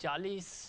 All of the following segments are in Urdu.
40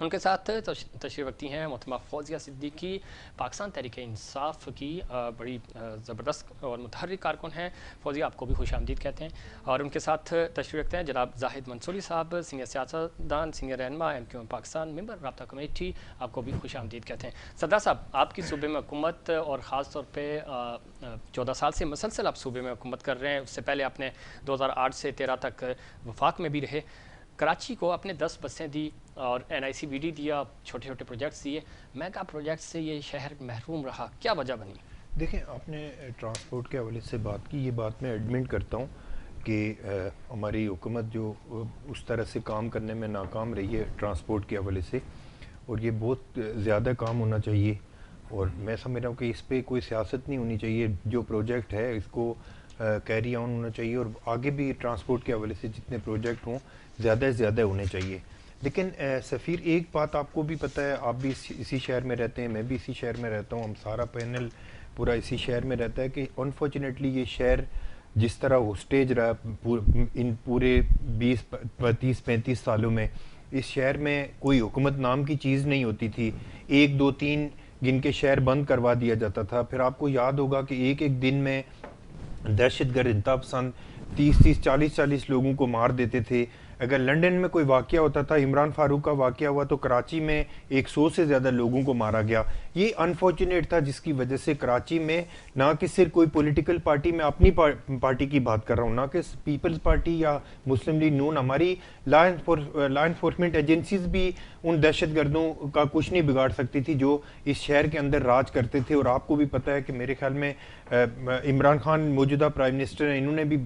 ان کے ساتھ تشریف رکھتی ہیں محترمہ فوزیہ صدیقی، پاکستان تحریک انصاف کی بڑی زبردست اور متحرک کارکن ہیں۔ فوزیہ، آپ کو بھی خوش آمدید کہتے ہیں۔ اور ان کے ساتھ تشریف رکھتے ہیں جناب زاہد منصوری صاحب، سینئر سیاستدان، سینئر رہنما MQM پاکستان، ممبر رابطہ کمیٹی، آپ کو بھی خوش آمدید کہتے ہیں۔ سردار صاحب، آپ کی صوبے میں حکومت اور خاص طور پہ 14 سال سے مسلسل آپ صوبے میں حکومت کر رہے ہیں، اس سے پہلے آپ نے 2008 سے 13 تک وفاق میں بھی رہے۔ کراچی کو آپ نے 10 بسیں دی اور NICVD دیا، چھوٹے چھوٹے پروجیکٹس دیے، میگا پروجیکٹ سے یہ شہر محروم رہا، کیا وجہ بنی؟ دیکھیں، آپ نے ٹرانسپورٹ کے حوالے سے بات کی، یہ بات میں ایڈمنٹ کرتا ہوں کہ ہماری حکومت جو اس طرح سے کام کرنے میں ناکام رہی ہے ٹرانسپورٹ کے حوالے سے، اور یہ بہت زیادہ کام ہونا چاہیے، اور میں سمجھ رہا ہوں کہ اس پہ کوئی سیاست نہیں ہونی چاہیے، جو پروجیکٹ ہے اس کو کیری آن ہونا چاہیے، اور آگے بھی ٹرانسپورٹ کے حوالے سے جتنے پروجیکٹ ہوں زیادہ سے زیادہ ہونے چاہیے۔ لیکن سفیر، ایک بات آپ کو بھی پتہ ہے، آپ بھی اسی شہر میں رہتے ہیں، میں بھی اسی شہر میں رہتا ہوں، ہم سارا پینل پورا اسی شہر میں رہتا ہے کہ انفارچونیٹلی یہ شہر جس طرح ہوسٹیج رہا ان پورے 20-30-35 سالوں میں، اس شہر میں کوئی حکومت نام کی چیز نہیں ہوتی تھی، 1-2-3 گن کے شہر بند کروا دیا جاتا تھا۔ پھر آپ کو یاد ہوگا کہ ایک دن میں دہشت گرد انتہا پسند 30-40 لوگوں کو مار دیتے تھے۔ اگر لنڈن میں کوئی واقعہ ہوتا تھا، عمران فاروق کا واقعہ ہوا تو کراچی میں 100 سے زیادہ لوگوں کو مارا گیا۔ یہ انفارچونیٹ تھا، جس کی وجہ سے کراچی میں نہ کہ صرف کوئی پولیٹیکل پارٹی، میں اپنی پارٹی کی بات کر رہا ہوں، نہ کہ پیپلز پارٹی یا مسلم لیگ نون، ہماری لا انفورسمنٹ ایجنسیز بھی ان دہشت گردوں کا کچھ نہیں بگاڑ سکتی تھی جو اس شہر کے اندر راج کرتے تھے۔ اور آپ کو بھی پتہ ہے کہ میرے خیال میں عمران خان موجودہ پرائم منسٹر ہیں، انہوں نے بھی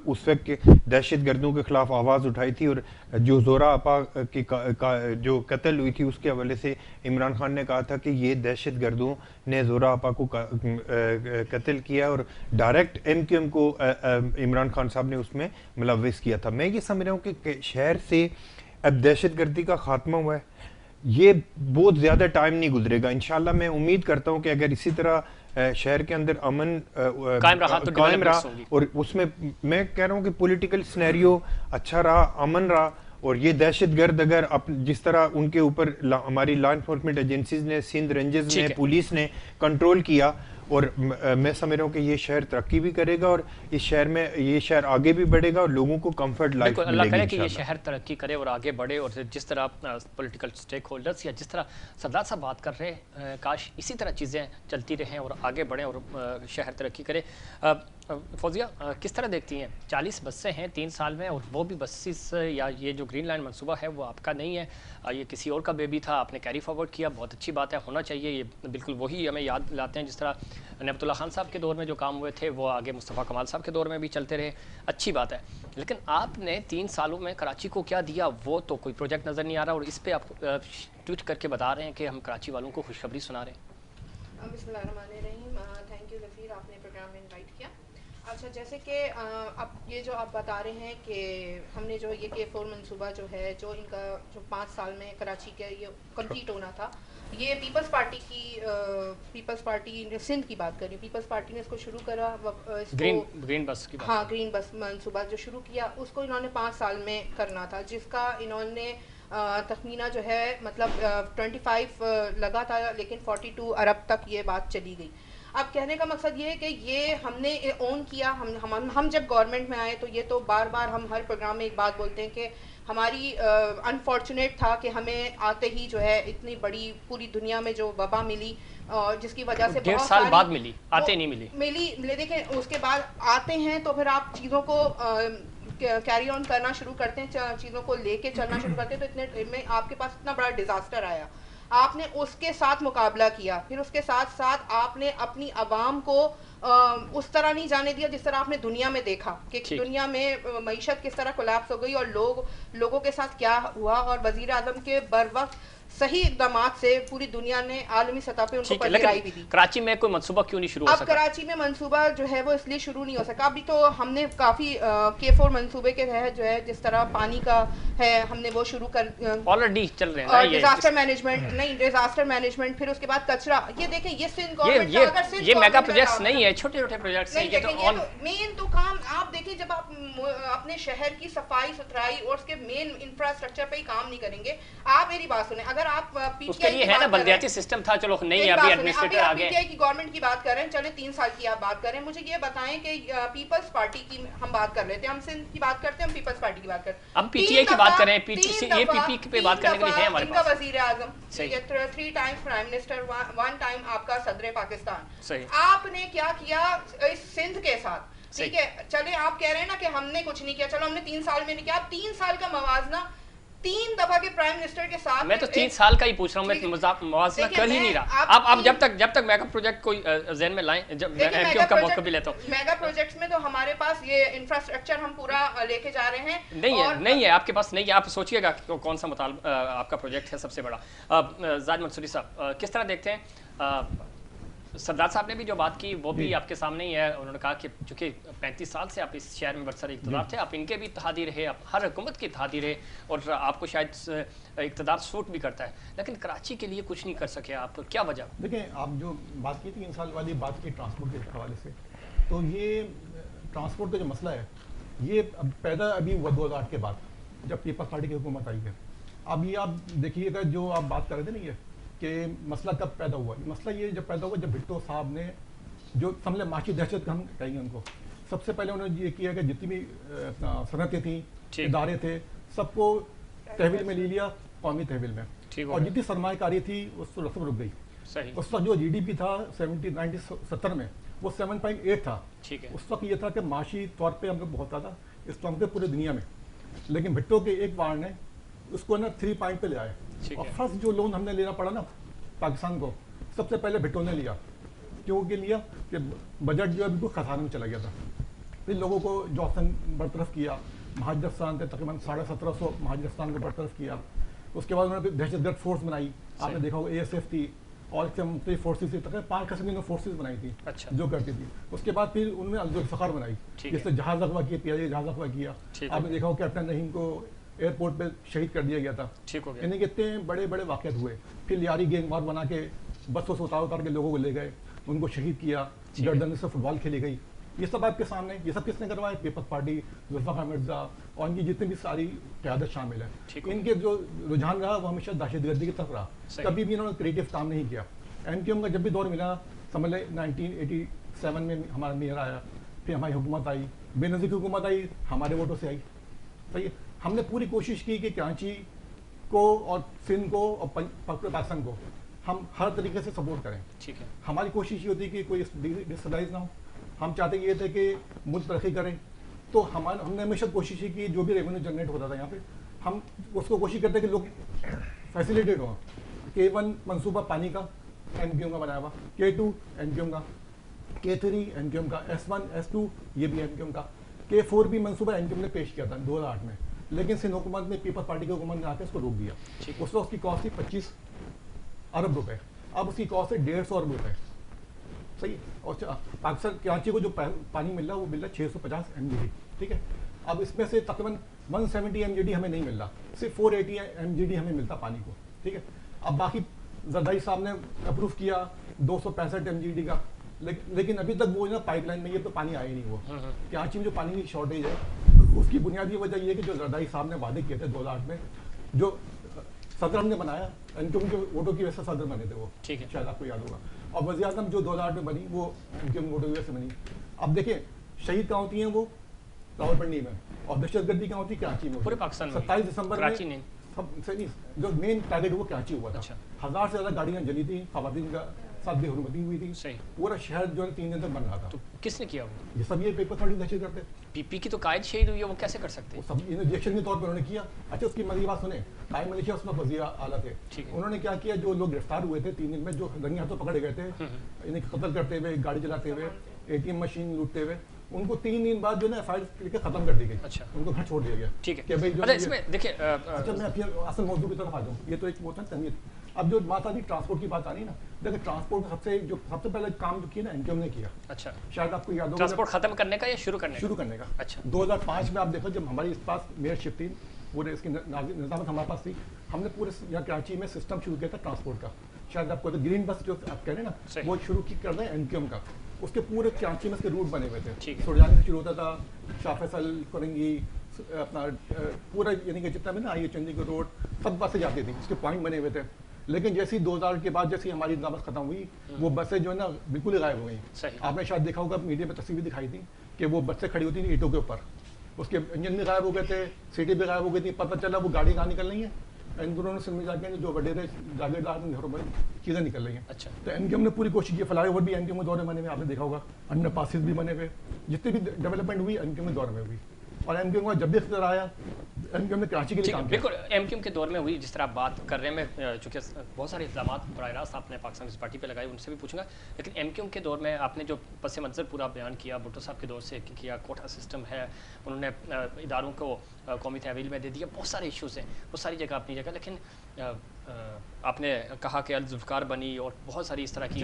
اس وقت دہشت گردوں کے خلاف آواز اٹھائی تھی، اور جو زہرا آپا کی جو قتل ہوئی تھی اس کے حوالے سے عمران خان نے کہا تھا کہ یہ دہشت گردوں نے زہرا آپا کو قتل کیا، اور ڈائریکٹ MQM کو عمران خان صاحب نے اس میں ملوث کیا تھا۔ میں یہ سمجھ رہا ہوں کہ شہر سے اب دہشت گردی کا خاتمہ ہوا ہے، یہ بہت زیادہ ٹائم نہیں گزرے گا انشاءاللہ۔ میں امید کرتا ہوں کہ اگر اسی طرح شہر کے اندر امن قائم رہا، اور اس میں کہہ رہا ہوں کہ پولیٹیکل سینیریو اچھا رہا، امن رہا، اور یہ دہشت گرد اگر جس طرح ان کے اوپر ہماری لا انفورسمنٹ ایجنسیز نے، سندھ رینجز نے، پولیس نے کنٹرول کیا، اور میں سمجھ رہا ہوں کہ یہ شہر ترقی بھی کرے گا، اور اس شہر میں یہ شہر آگے بھی بڑھے گا، اور لوگوں کو کمفرٹ لائف ملے گی۔ اللہ کرے کہ یہ شہر ترقی کرے اور آگے بڑھے، اور جس طرح پولیٹیکل سٹیک ہولڈرز یا جس طرح سردار صاحب بات کر رہے ہیں، کاش اسی طرح چیزیں چلتی رہیں اور آگے بڑھیں اور شہر ترقی کرے۔ فوزیہ، کس طرح دیکھتی ہیں 40 بسیں ہیں 3 سال میں، اور وہ بھی بسیز یا یہ جو گرین لائن منصوبہ ہے وہ آپ کا نہیں ہے، یہ کسی اور کا بیبی تھا، آپ نے کیری فارورڈ کیا، بہت اچھی بات ہے، ہونا چاہیے، یہ بالکل وہی ہمیں یاد لاتے ہیں جس طرح نعمت اللہ خان صاحب کے دور میں جو کام ہوئے تھے وہ آگے مصطفیٰ کمال صاحب کے دور میں بھی چلتے رہے، اچھی بات ہے۔ لیکن آپ نے 3 سالوں میں کراچی کو کیا دیا، وہ تو کوئی پروجیکٹ نظر نہیں آ رہا، اور اس پہ آپ ٹویٹ کر کے بتا رہے ہیں کہ ہم کراچی والوں کو خوشخبری سنا رہے ہیں۔ بسم اللہ الرحمن الرحیم، تھینک یو ظفیر، آپ نے پروگرام میں انوائٹ کیا۔ اچھا، جیسے کہ اب یہ جو آپ بتا رہے ہیں کہ ہم نے جو یہ K4 منصوبہ جو ہے، جو ان کا جو 5 سال میں کراچی کے یہ کمپلیٹ ہونا تھا، یہ پیپلز پارٹی سندھ کی بات کر رہی ہوں، پیپلز پارٹی نے اس کو شروع کرا، گرین بس کی بات، ہاں گرین بس منصوبہ جو شروع کیا، اس کو انہوں نے 5 سال میں کرنا تھا، جس کا انہوں نے تخمینہ جو ہے مطلب 25 لگا تھا، لیکن 42 ارب تک یہ بات چلی گئی۔ اب کہنے کا مقصد یہ ہے کہ یہ ہم نے اون کیا، ہم جب گورنمنٹ میں آئے تو یہ تو بار بار ہم ہر پروگرام میں ایک بات بولتے ہیں کہ ہماری انفارچونیٹ تھا کہ ہمیں آتے ہی جو ہے اتنی بڑی پوری دنیا میں جو وبا ملی، جس کی وجہ سے 1.5 سال بعد ملی، آتے نہیں ملی۔ دیکھیں اس کے بعد آتے ہیں تو پھر آپ چیزوں کو کیری آن کرنا شروع کرتے ہیں، چیزوں کو لے کے چلنا شروع کرتے ہیں، تو اتنے میں آپ کے پاس اتنا بڑا ڈیزاسٹر آیا، آپ نے اس کے ساتھ مقابلہ کیا، پھر اس کے ساتھ ساتھ آپ نے اپنی عوام کو اس طرح نہیں جانے دیا جس طرح آپ نے دنیا میں دیکھا کہ دنیا میں معیشت کس طرح کولیپس ہو گئی، اور لوگوں کے ساتھ کیا ہوا، اور وزیر اعظم کے بر وقت صحیح اقدامات سے پوری دنیا نے عالمی سطح پہ ان کو پذیرائی بھی دی. کراچی میں کوئی منصوبہ کیوں نہیں شروع ہو سکا؟ اب کراچی میں منصوبہ جو ہے وہ اس لیے شروع نہیں ہو سکا. ابھی تو ہم نے کافی K4 منصوبے کے تحت جو ہے جس طرح پانی کا ہے ہم نے وہ شروع کر آلریڈی چل رہے ہیں. ڈیزاسٹر مینجمنٹ نہیں ڈیزاسٹر مینجمنٹ, پھر اس کے بعد کچرا. یہ دیکھیں یہ سندھ گورنمنٹ یہ میگا پروجیکٹس نہیں ہے, چھوٹے چھوٹے پروجیکٹس ہیں. مین تو کام آپ دیکھیں جب آپ اپنے شہر کی صفائی ستھرائی اور اس کے مین انفراسٹرکچر پہ ہی کام نہیں کریں گے. آپ میری بات سنیں, اگر آپ اس کے لیے ہے نا بلدیاتی سسٹم تھا, چلو نہیں ہے ابھی ایڈمنسٹریٹر آ گئے. کی گورنمنٹ کی بات کر رہے ہیں, چلے 3 سال کی آپ بات کر رہے ہیں. مجھے یہ بتائیں کہ پیپلز پارٹی کی ہم بات کر رہے تھے, ہم سندھ کی بات کرتے ہیں, ہم پیپلز پارٹی کی بات کرتے ہیں. ہم پی ٹی آئی کی بات کر رہے ہیں, یہ پی پی پہ بات کرنے کے لیے ہے ہمارے پاس. ان کا وزیر اعظم 3 ٹائمز پرائم منسٹر, 1 ٹائم آپ کا صدر پاکستان. آپ نے کیا کیا اس سندھ کے ساتھ؟ ٹھیک ہے چلے آپ کہہ رہے ہیں نا کہ ہم نے کچھ نہیں کیا, چلو ہم نے 3 سال میں نہیں کیا. آپ 3 سال کا موازنہ 3 دفعہ کے پرائم منسٹر کے ساتھ. میں تو 3 سال کا ہی پوچھ رہا ہوں, میں موازنہ کر ہی نہیں رہا. اب جب تک میگا پروجیکٹ کوئی ذہن میں لائیں, جب میں ایم کیو کا موقع بھی لیتا ہوں. میگا پروجیکٹس میں تو ہمارے پاس یہ انفراسٹرکچر ہم پورا لے کے جا رہے ہیں. نہیں ہے آپ کے پاس, نہیں ہے. آپ سوچئے گا کون سا مطالبہ آپ کا پروجیکٹ ہے سب سے بڑا. زاہد منصوری صاحب کس طرح دیکھتے ہیں؟ سردار صاحب نے بھی جو بات کی وہ بھی آپ کے سامنے ہی ہے. انہوں نے کہا کہ چونکہ 35 سال سے آپ اس شہر میں برسر اقتدار تھے, آپ ان کے بھی اتحادی رہے, آپ ہر حکومت کی اتحادی رہے, اور آپ کو شاید اقتدار سوٹ بھی کرتا ہے, لیکن کراچی کے لیے کچھ نہیں کر سکے آپ. کیا وجہ؟ دیکھیں آپ جو بات کی 3 سال والی بات کی ٹرانسپورٹ کے حوالے سے, تو یہ ٹرانسپورٹ کا جو مسئلہ ہے یہ پیدا ابھی 2008 کے بعد جب پیپلز پارٹی کی حکومت آئی ہے. اب یہ آپ دیکھیے گا جو آپ بات کر رہے تھے نا, یہ کہ مسئلہ کب پیدا ہوا. مسئلہ یہ جب پیدا ہوا جب بھٹو صاحب نے جو سمجھ لیں معاشی دہشت ہم کہیں گے ان کو, سب سے پہلے انہوں نے یہ کیا کہ جتنی بھی صنعتیں تھیں, ادارے تھے, سب کو تحویل میں لے لیا, قومی تحویل میں, اور جتنی سرمایہ کاری تھی اس رسم رک گئی. اس وقت جو جی ڈی پی تھا 1970 میں وہ 7.8 تھا. اس وقت یہ تھا کہ معاشی طور پہ ہم لوگ بہت زیادہ اس وقت پہ پورے دنیا میں, لیکن بھٹو کے ایک وار نے اس کو نا 3 پوائنٹ پہ لے آئے. اور فرسٹ جو لون ہم نے لینا پڑا نا پاکستان کو, سب سے پہلے بھٹو نے لیا. کیوں کہ لیا کہ بجٹ جو ہے بالکل خزانے میں چلا گیا تھا. پھر لوگوں کو جوسن برطرف کیا, مہاجرستان تھے تقریباً 1750 مہاجرستان کو برطرف کیا. اس کے بعد انہوں نے دہشت گرد فورس بنائی, آپ نے دیکھا ہوگا اے ایس ایف تھی اور مختلف فورسز تھی, تقریباً 5 قسم کی فورسز بنائی تھی جو کرتی تھی. اس کے بعد پھر انہوں نے الذوالفقار بنائی, جس سے جہاز اغوا کیا, پیاجے جہاز اغوا کیا. آپ نے دیکھا ہوگا کیپٹن رحیم کو ایئرپورٹ پہ شہید کر دیا گیا تھا. یعنی کہ اتنے بڑے بڑے واقعات ہوئے. پھر لیاری گینگ وار بنا کے بسوں سے اتار کے لوگوں کو لے گئے, ان کو شہید کیا. گردن سے فٹ بال کھیلی گئی. یہ سب آپ کے سامنے, یہ سب کس نے کروایا؟ پیپلز پارٹی, ذوالفقار مرزا اور ان کی جتنی بھی ساری قیادت شامل ہے. ان کے جو رجحان رہا وہ ہمیشہ دہشت گردی کی طرف رہا. کبھی بھی انہوں نے کریٹو کام نہیں کیا. ایم کیو ایم کا جب بھی دور ملا, سمجھ لیں 1987 میں ہمارا میئر آیا, پھر ہماری حکومت آئی, بے نظیر کی حکومت آئی, ہمارے ووٹوں سے آئی. صحیح, ہم نے پوری کوشش کی کہ کراچی کو اور سندھ کو اور پاکستان کو ہم ہر طریقے سے سپورٹ کریں. ٹھیک ہے, ہماری کوشش یہ ہوتی ہے کہ کوئی ڈسٹربائز نہ ہو. ہم چاہتے یہ تھے کہ ملک ترقی کریں, تو ہم نے ہمیشہ کوشش کی کہ جو بھی ریونیو جنریٹ ہوتا تھا یہاں پہ ہم اس کو کوشش کرتے کہ لوگ فیسیلیٹیڈ ہوں. K1 منصوبہ پانی کا ایم کیو ایم کا بنایا ہوا, K2 ایم کیو ایم کا, K3 ایم کیو ایم کا, S1 S2 یہ بھی ایم کیو ایم کا, K4 بھی منصوبہ ایم کیو ایم نے پیش کیا تھا 2008 میں, لیکن سندھ حکومت نے پیپلز پارٹی کی حکومت نے آ کے اس کو روک دیا. اس وقت اس کی کاسٹ تھی 25 ارب روپے, اب اس کی کاسٹ ہے 150 ارب روپے. صحیح, اور پاکستان کراچی کو جو پانی مل رہا ہے وہ مل رہا ہے 650 MGD. ٹھیک ہے, اب اس میں سے تقریباً 170 MGD ہمیں نہیں مل رہا, صرف 480 MGD ہمیں ملتا پانی کو. ٹھیک ہے, اب باقی زردائی صاحب نے اپروو کیا 265 MGD کا, لیکن ابھی تک وہ نا پائپ لائن میں یہ تو پانی آیا ہی نہیں. وہ کراچی میں جو پانی کی شارٹیج ہے اس کی بنیادی وجہ یہ ہے کہ جو زردائی صاحب نے وعدے کیے تھے 2008 میں, جو صدر ہم نے بنایا, ان کے ووٹوں کی وجہ سے صدر بنے تھے وہ, شاید آپ کو یاد ہوگا, اور وزیر اعظم جو 2008 میں بنی وہ ان کے ووٹوں کی وجہ سے بنی. اب دیکھیں شہید کہاں ہوتی ہیں وہ راولپنڈی میں, اور دہشت گردی کہاں ہوتی ہے کراچی میں. پورے پاکستان میں 27 دسمبر میں جو مین ٹارگیٹ وہ کراچی ہوا تھا. 1000 سے زیادہ گاڑیاں جلی تھیں, خواتین کا ساتھ بے حرمتی ہوئی تھی. پورا شہر جو ہے 3 دن تک بن رہا تھا. تو کس نے کیا وہ؟ یہ سب یہ پیپلز پارٹی دہشت کرتے. پی پی کی تو قائد شہید ہوئی ہے, وہ کیسے کر سکتے ہیں؟ وہ سب انجیکشن کے طور پر انہوں نے کیا. اچھا, اس کی مزید بات سنیں, قائم ملیشیا اس میں وزیر اعلیٰ تھے. انہوں نے کیا کیا, جو لوگ گرفتار ہوئے تھے 3 دن میں, جو رنگے ہاتھوں پکڑے گئے تھے انہیں قتل کرتے ہوئے, گاڑی چلاتے ہوئے, ATM مشین لوٹتے ہوئے, ان کو 3 دن بعد جو ہے FIR لکھ کے ختم کر دی گئی. اچھا, ان کو گھر چھوڑ دیا گیا. ٹھیک ہے. کہ بھائی جو اچھا اس میں دیکھیں اچھا میں پھر اصل موضوع کی طرف آ جاؤں. یہ تو ایک ہوتا ہے تمیز. اب جو بات آتی ٹرانسپورٹ کی بات آ رہی ہے نا, دیکھیں ٹرانسپورٹ سب سے پہلے کام جو کیا نا NQM نے کیا. اچھا, شاید آپ کو یاد ہوگا ٹرانسپورٹ ختم کرنے کا یا شروع کرنے کا. اچھا 2005 میں آپ دیکھو جب ہماری اس پاس میئر شپ تھی, پورے اس کی نظامت ہمارے پاس تھی, ہم نے پورے یہاں کراچی میں سسٹم شروع کیا تھا ٹرانسپورٹ کا. شاید آپ کو گرین بس جو آپ کہہ رہے ہیں نا وہ شروع کر رہے ہیں NQM کا. اس کے پورے کراچی میں اس کے روٹ بنے ہوئے تھے. سرجانی سے شروع ہوتا تھا, شاہ فیصل, کرنگی, اپنا پورا یعنی کہ جتنا بھی نا آئی چندی گڑھ روڈ سب بسیں جاتی تھیں, اس کے پوائنٹ بنے ہوئے تھے. لیکن جیسی 2000 کے بعد جیسی ہماری نظامت ختم ہوئی وہ بسیں جو ہے نا بالکل ہی غائب ہو گئیں. آپ نے شاید دیکھا ہوگا میڈیا میں تصویر دکھائی تھی کہ وہ بسیں کھڑی ہوتی تھیں اینٹوں کے اوپر, اس کے انجن بھی غائب ہو گئے تھے, سیٹیں بھی غائب ہو گئی تھیں. پتہ چلا وہ گاڑی کہاں نکل رہی ہیں, ان دونوں نے میں جا کے جو وڈیرے جاگیردار گھروں میں چیزیں نکل رہی ہیں. اچھا, تو NQM نے پوری کوشش کی. فلائی اوور بھی NQM کے دور میں بنے ہوئے, آپ نے دیکھا ہوگا. انڈر پاسز بھی بنے ہوئے, جتنی بھی ڈیولپمنٹ ہوئی NQM کے دور میں ہوئی. اور NQM کا جب بھی اختیار آیا NQM نے کراچی کے لیے کام کیا. بالکل NQM کے دور میں ہوئی جس طرح آپ بات کر رہے ہیں. میں چونکہ بہت سارے الزامات براہ راست آپ نے پاکستان پیپلز پارٹی پہ لگائے, ان سے بھی پوچھوں گا. لیکن NQM کے دور میں آپ نے جو پس منظر پورا بیان کیا, بھٹو صاحب کے دور سے کیا, کوٹا سسٹم ہے, انہوں نے اداروں کو قومی تحویل میں دے دیا, بہت سارے ایشوز ہیں, وہ ساری جگہ اپنی جگہ. لیکن آپ نے کہا کہ الذوالفقار بنی اور بہت ساری اس طرح کی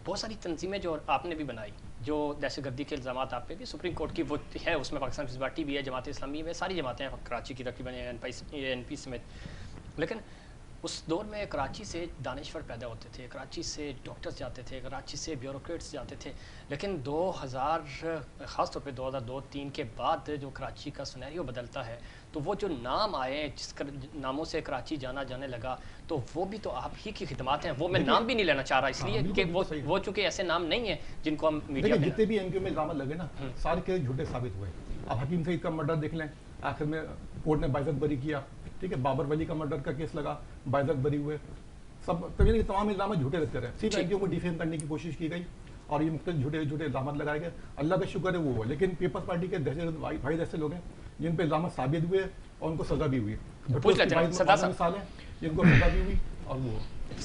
بہت ساری تنظیمیں جو آپ نے بھی بنائی, جو دہشت گردی کے الزامات آپ پہ بھی سپریم کورٹ کی وہ ہے, اس میں پاکستان پیپلز پارٹی بھی ہے, جماعت اسلامی میں ساری جماعتیں ہیں, کراچی کی تقریباً NP سمیت. لیکن اس دور میں کراچی سے دانشور پیدا ہوتے تھے, کراچی سے ڈاکٹرز جاتے تھے, کراچی سے بیوروکریٹس جاتے تھے. لیکن 2000 خاص طور پہ 2002-03 کے بعد جو کراچی کا سنیریو بدلتا ہے, تو وہ جو نام آئے جس ناموں سے کراچی جانا جانے لگا, تو وہ بھی تو آپ ہی کی خدمات ہیں. وہ میں نام بھی نہیں لینا چاہ رہا اس لیے کہ وہ چونکہ ایسے نام نہیں ہیں جن کو ہم میڈیا میں جتنے بھی NQM میں الزامات لگے نا سارے کے جھوٹے ثابت ہوئے. اب حکیم سعید کا مرڈر دیکھ لیں, آخر میں کورٹ نے باعزت بری کیا. ٹھیک ہے, بابر ولی کا مرڈر کا کیس لگا, باعزت بری ہوئے. سب تمام الزامات جھوٹے لگتے رہے. صرف NQM کو ڈیفیم کرنے کی کوشش کی گئی اور یہ مختلف جھوٹے الزامات لگائے گئے. اللہ کا شکر ہے وہ. لیکن پیپلز پارٹی کے دہشت بھائی ایسے لوگ ہیں جن پہ الزامات ثابت ہوئے اور ان کو سزا بھی ہوئی. مثال ہے جن کو سزا بھی ہوئی اور وہ.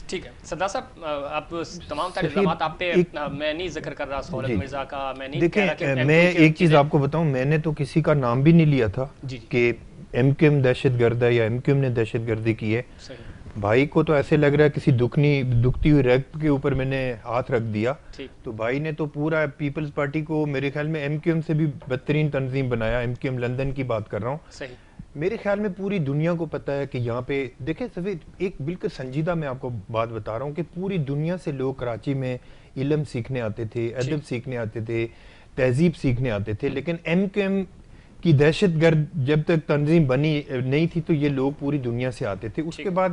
ٹھیک ہے سردار صاحب, آپ تمام تر الزامات آپ پہ, میں نہیں ذکر کر رہا سہولت مرزا کا, میں نہیں کہہ رہا کہ میں ایک چیز آپ کو بتاؤں, میں نے تو کسی کا نام بھی نہیں لیا تھا کہ NQM دہشت گرد ہے یا NQM نے دہشت گردی کی ہے. بھائی کو تو ایسے لگ رہا ہے کسی دکھتی ہوئی ریگ کے اوپر میں نے ہاتھ رکھ دیا, تو بھائی نے تو پورا پیپلز پارٹی کو میرے خیال میں NQM سے بھی بدترین تنظیم بنایا. NQM لندن کی بات کر رہا ہوں. میرے خیال میں پوری دنیا کو پتہ ہے کہ یہاں پہ دیکھیں سفید ایک بالکل سنجیدہ میں آپ کو بات بتا رہا ہوں کہ پوری دنیا سے لوگ کراچی میں علم سیکھنے آتے تھے, ادب سیکھنے آتے تھے, تہذیب سیکھنے آتے تھے. لیکن NQM کی دہشت گرد جب تک تنظیم بنی نہیں تھی تو یہ لوگ پوری دنیا سے آتے تھے. اس کے بعد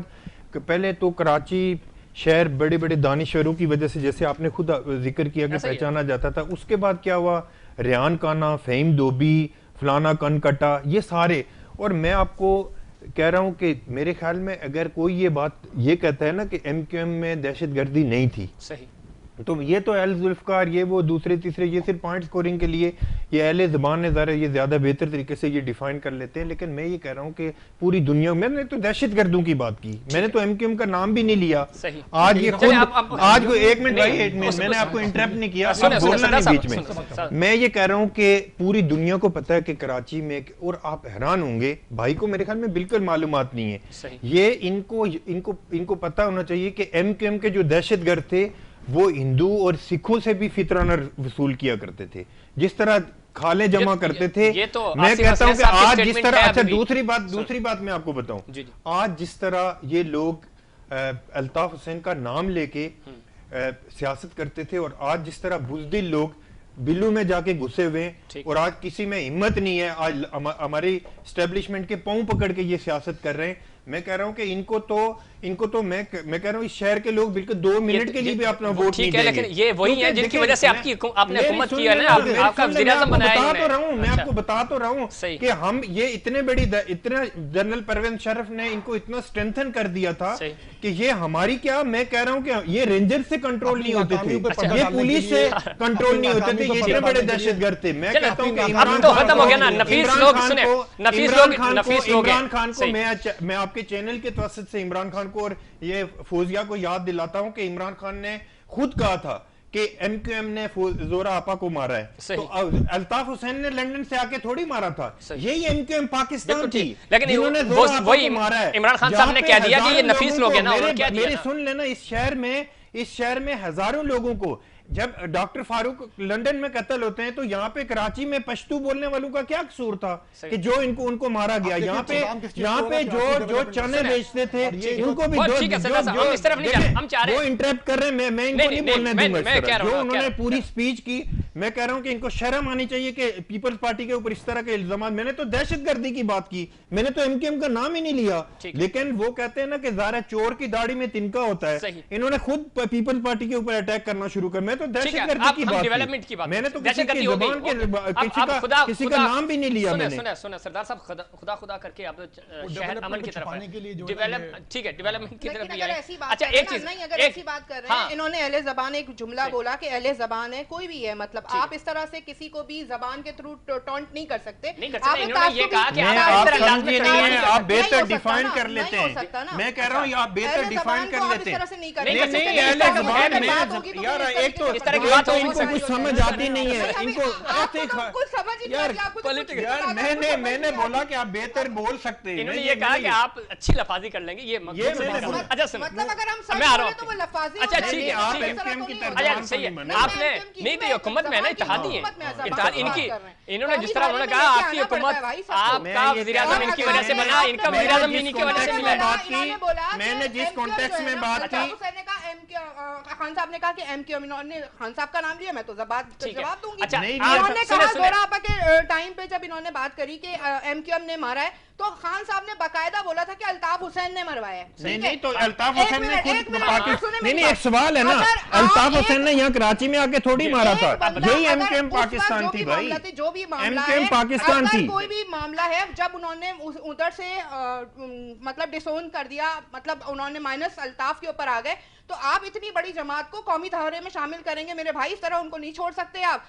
پہلے تو کراچی شہر بڑے بڑے دانشوروں کی وجہ سے, جیسے آپ نے خود ذکر کیا کہ پہچانا جاتا تھا. اس کے بعد کیا ہوا, ریان کانا, فہیم دوبی, فلانا کن کٹا, یہ سارے. اور میں آپ کو کہہ رہا ہوں کہ میرے خیال میں اگر کوئی یہ بات یہ کہتا ہے نا کہ NQM میں دہشت گردی نہیں تھی, تو یہ تو اہل ذوالفقار, یہ وہ دوسرے تیسرے, یہ صرف پوائنٹ سکورنگ کے لیے یہ اہل زبان نے ذرا یہ زیادہ بہتر طریقے سے یہ ڈیفائن کر لیتے ہیں. لیکن میں یہ کہہ رہا ہوں کہ پوری دنیا میں نے تو دہشت گردوں کی بات کی, میں نے تو NQM کا نام بھی نہیں لیا. آج یہ خود آج کو ایک منٹ بھائی, میں نے آپ کو انٹرپٹ نہیں کیا, بولنا نہیں بیچ میں. میں یہ کہہ رہا ہوں کہ پوری دنیا کو پتہ ہے کہ کراچی میں, اور آپ حیران ہوں گے, بھائی کو میرے خیال میں بالکل معلومات نہیں ہے. یہ ان کو پتہ ہونا چاہیے کہ NQM کے جو دہشت گرد تھے وہ ہندو اور سکھوں سے بھی فطرانہ وصول کیا کرتے تھے, جس طرح کھالے جمع کرتے تھے. میں کہتا ہوں کہ آج جس طرح, اچھا دوسری بات میں آپ کو بتاؤں, آج جس طرح یہ لوگ الطاف حسین کا نام لے کے سیاست کرتے تھے, اور آج جس طرح بزدل لوگ بلو میں جا کے گھسے ہوئے اور آج کسی میں ہمت نہیں ہے, آج ہماری اسٹیبلشمنٹ کے پاؤں پکڑ کے یہ سیاست کر رہے ہیں. میں کہہ رہا ہوں کہ ان کو تو میں کہہ رہا ہوں اس شہر کے لوگ بالکل 2 منٹ کے لیے بھی اپنا ووٹ نہیں دیں گے. لیکن یہ وہی ہیں جن کی وجہ سے آپ نے حکومت کی ہے نا, آپ کا وزیر اعظم بنایا ہے. میں آپ کو بتا تو رہا ہوں کہ ہم یہ اتنا جنرل پروین شرف نے ان کو اتنا اسٹرینتھن کر دیا تھا کہ یہ ہماری کیا, میں کہہ رہا ہوں کہ یہ رینجر سے کنٹرول نہیں ہوتے تھے, یہ پولیس سے کنٹرول نہیں ہوتے تھے, یہ اتنے بڑے دہشت گرد تھے. میں کہتا ہوں کہ عمران خان کو میں آپ کے چینل کے توسط سے عمران خان کو اور یہ فوزیہ کو یاد دلاتا ہوں کہ عمران خان نے خود کہا تھا کہ ایم کیو ایم نے زورا آپا کو مارا ہے، تو الطاف حسین نے لندن سے آ کے تھوڑی مارا تھا، یہی ایم کیو ایم پاکستان تھی جنہوں نے زورا آپا کو مارا ہے۔ عمران خان صاحب نے کہہ دیا کہ یہ نفیس لوگ ہیں نا، میری سن لینا، اس شہر میں ہزاروں لوگوں کو جب ڈاکٹر فاروق لندن میں قتل ہوتے ہیں تو یہاں پہ کراچی میں پشتو بولنے والوں کا کیا قصور تھا کہ جو ان کو مارا گیا؟ یہاں پہ جو چنے بیچتے تھے ان کو بھی وہ انٹریپٹ کر رہے ہیں، میں ان کو نہیں بولنے دوں گا۔ جو انہوں نے پوری سپیچ کی، میں کہہ رہا ہوں کہ ان کو شرم آنی چاہیے کہ پیپلز پارٹی کے اوپر اس طرح کے الزامات، میں نے تو دہشت گردی کی بات کی، میں نے تو ایم کیو ایم کا نام ہی نہیں لیا، لیکن وہ کہتے ہیں نا کہ ظاہر چور کی داڑھی میں تنکا ہوتا ہے، انہوں نے خود پیپلز پارٹی کے اوپر اٹیک کرنا شروع کر، میں تو دہشت گردی کی بات کی، میں نے تو کسی کی زبان کے کسی کا نام بھی نہیں لیا۔ میں نے سنیں سردار صاحب، خدا کر کے آپ شہر امن کی طرف ٹھیک ہے، ڈیولپمنٹ کی طرف بھی آئے۔ اچھا ایک چیز، اگر ایسی بات کر رہے ہیں، انہوں نے اہل زبان ایک جملہ بولا کہ اہل زبان ہے، کوئی بھی ہے، مطلب آپ اس طرح سے کسی کو بھی زبان کے تھرو ٹونٹ نہیں کر سکتے۔ انہوں نے یہ کہا کہ آپ بہتر ڈیفائن کر لیتے ہیں، میں کہہ رہا ہوں آپ بہتر ڈیفائن کر لیتے ہیں۔ یار ایک تو اس طرح کی بات ان کو کچھ سمجھ آتی نہیں ہے، ان کو میں نے بولا کہ آپ بہتر بول سکتے ہیں، انہوں نے یہ کہا کہ آپ اچھی لفاظی کر لیں گے، یہ اچھا سنیں، میں آ رہا ہوں، اچھا ٹھیک ہے، آپ ایم کیو ایم کی اچھا صحیح ہے، آپ نے نہیں تو حکومت میں ہے نا، اتحادی ہے ان کی، انہوں نے جس طرح انہوں نے کہا آپ کی حکومت، آپ کا وزیر اعظم ان کی وجہ سے بنا، ان کا وزیر اعظم انہی کی وجہ سے ملا۔ میں نے جس کانٹیکس میں بات کی، خان صاحب نے کہا کہ ایم کیو ایم، انہوں نے خان صاحب کا نام لیا، میں تو جواب دوں گی۔ اچھا انہوں نے کہا زورا آپا کے ٹائم پہ جب انہوں نے بات کری کہ ایم کیو ایم نے مارا ہے تو خان صاحب نے باقاعدہ بولا تھا کہ الطاف حسین نے مروایا ہے۔ نہیں تو الطاف حسین نے خود نہیں، ایک سوال ہے نا، الطاف حسین نے یہاں کراچی میں آ کے تھوڑی مارا تھا، یہی ایم کیو ایم پاکستان تھی بھائی، جو بھی ایم کیو ایم پاکستان تھی۔ کوئی بھی معاملہ ہے، جب انہوں نے ادھر سے مطلب ڈسون کر دیا، مطلب انہوں نے مائنس الطاف کے اوپر آ گئے، تو آپ اتنی بڑی جماعت کو قومی دھارے میں شامل کریں گے میرے بھائی، اس طرح ان کو نہیں چھوڑ سکتے آپ،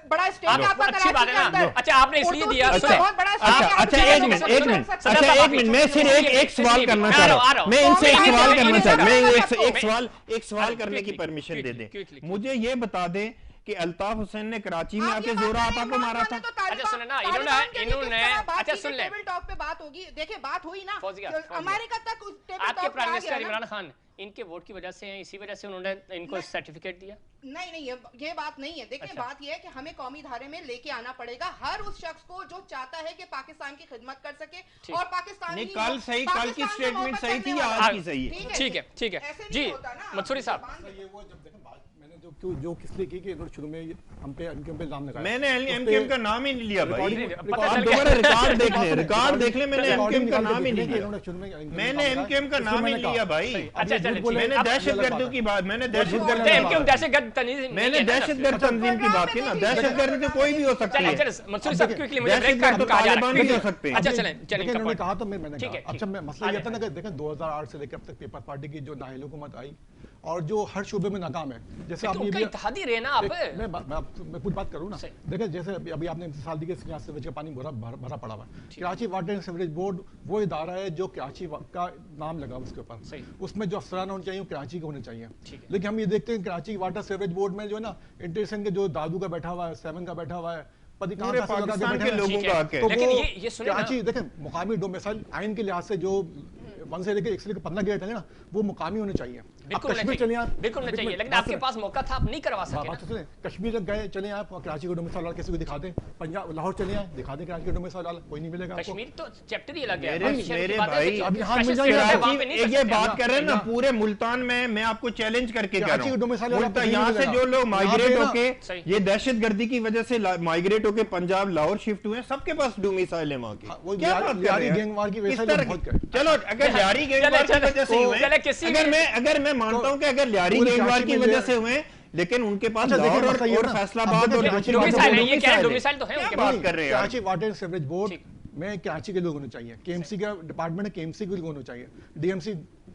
بڑا اسٹیک آپ کا کراچی کے اندر۔ اچھا آپ نے اس لیے دیا، اچھا ایک منٹ میں صرف ایک سوال کرنا چاہ رہا ہوں، میں ان سے ایک سوال کرنا چاہ رہا ہوں، میں ایک سوال کرنے کی پرمیشن دے دیں، مجھے یہ بتا دیں کہ الطاف حسین نے کراچی میں آ کے زورا آپا کو مارا تھا؟ اچھا سنیں نا، انہوں نے اچھا سن لیں، ٹیبل ٹاک پہ بات ہوگی، دیکھیں بات ہوئی نا امریکہ تک، آپ کے پرائم منسٹر عمران خان ان کے ووٹ کی وجہ سے ہیں، اسی وجہ سے انہوں نے ان کو سرٹیفکیٹ دیا؟ نہیں یہ بات نہیں ہے، دیکھیں بات یہ ہے کہ ہمیں قومی دھارے میں لے کے آنا پڑے گا ہر اس شخص کو جو چاہتا ہے کہ پاکستان کی خدمت کر سکے، اور پاکستان نہیں کل کی اسٹیٹمنٹ صحیح تھی یا آج کی صحیح ہے؟ ٹھیک ہے جی منصوری صاحب، جو کس لیے کی کہ انہوں نے شروع میں ہم پہ ایم کیو ایم پہ الزام لگایا، میں نے ایم کیو ایم کا نام ہی نہیں لیا بھائی، آپ دوبارہ ریکارڈ دیکھ لیں، میں نے ایم کیو ایم کا نام ہی نہیں لیا، میں نے ایم کیو ایم کا نام ہی نہیں لیا بھائی، میں نے دہشت گردوں کی بات، میں نے دہشت گرد تنظیم کی بات کی نا، دہشت گرد تو کوئی بھی ہو سکتی ہے، منصوری صاحب کوئکلی مجھے دہشت گرد تو طالبان بھی ہو سکتے ہیں۔ اچھا چلیں انہوں نے کہا تو میں نے کہا، اچھا مسئلہ یہ تھا نا کہ دیکھیں 2008 سے لے کے اب تک پیپلز پارٹی کی جو نااہل حکومت آئی اور جو ہر شعبے میں ناکام ہے، جیسے آپ یہ اتحادی رہے نا آپ، میں کچھ بات کروں نا، دیکھیں جیسے ابھی آپ نے مثال دی کہ سیاست سیوریج کا پانی بھرا پڑا ہوا ہے، Karachi water and sewerage board وہ ادارہ ہے جو کراچی کا نام لگا اس کے اوپر، اس میں جو افسران ہونے چاہیے وہ کراچی کے ہونے چاہیے، لیکن ہم یہ دیکھتے ہیں کراچی واٹر سیوریج بورڈ میں جو ہے نا انٹرسن کے جو دادو کا بیٹھا ہوا ہے، سیون کا بیٹھا ہوا ہے، پورے پاکستان کے لوگوں کا حق ہے، لیکن یہ کراچی دیکھیں مقامی ڈومیسائل آئین کے لحاظ سے جو 1 سے لے کے 1 سے لے کے 15 گیٹ ہیں نا وہ مقامی ہونے چاہیے، بالکل ہونے چاہیے، لیکن آپ کے پاس موقع تھا، آپ نہیں کروا سکے۔ کشمیر تک گئے، چلیں آپ کراچی کا ڈومیسائل کسی کو دکھا دیں، پنجاب لاہور چلے آئے دکھا دیں کراچی کا ڈومیسائل کوئی نہیں ملے گا، کشمیر تو چیپٹر ہی الگ ہے میرے بھائی، یہ بات کر رہے ہیں نا پورے ملتان میں، میں آپ کو چیلنج کر کے کہہ رہا ہوں، یہاں سے جو لوگ مائگریٹ ہو کے یہ دہشت گردی کی وجہ سے مائگریٹ ہو کے پنجاب لاہور شفٹ ہوئے ہیں، سب کے پاس ڈومیسائل ہے وہاں کے، کیا بات کر رہے ہیں؟ چلو اگر لیاری گینگ وار کی وجہ سے ہوئے، اگر میں مانتا ہوں کہ اگر لیاری گینگ وار کی وجہ سے ہوئے، لیکن ان کے پاس لاہور اور فیصل آباد اور ڈومیسائل تو ہے ان کے بات کر رہے ہیں، Karachi water and sewerage board میں کراچی کے لوگ ہونے چاہیے، کے ایم سی کا ڈپارٹمنٹ ہے، کے ایم سی کے لوگ ہونے چاہیے، ڈی ایم سی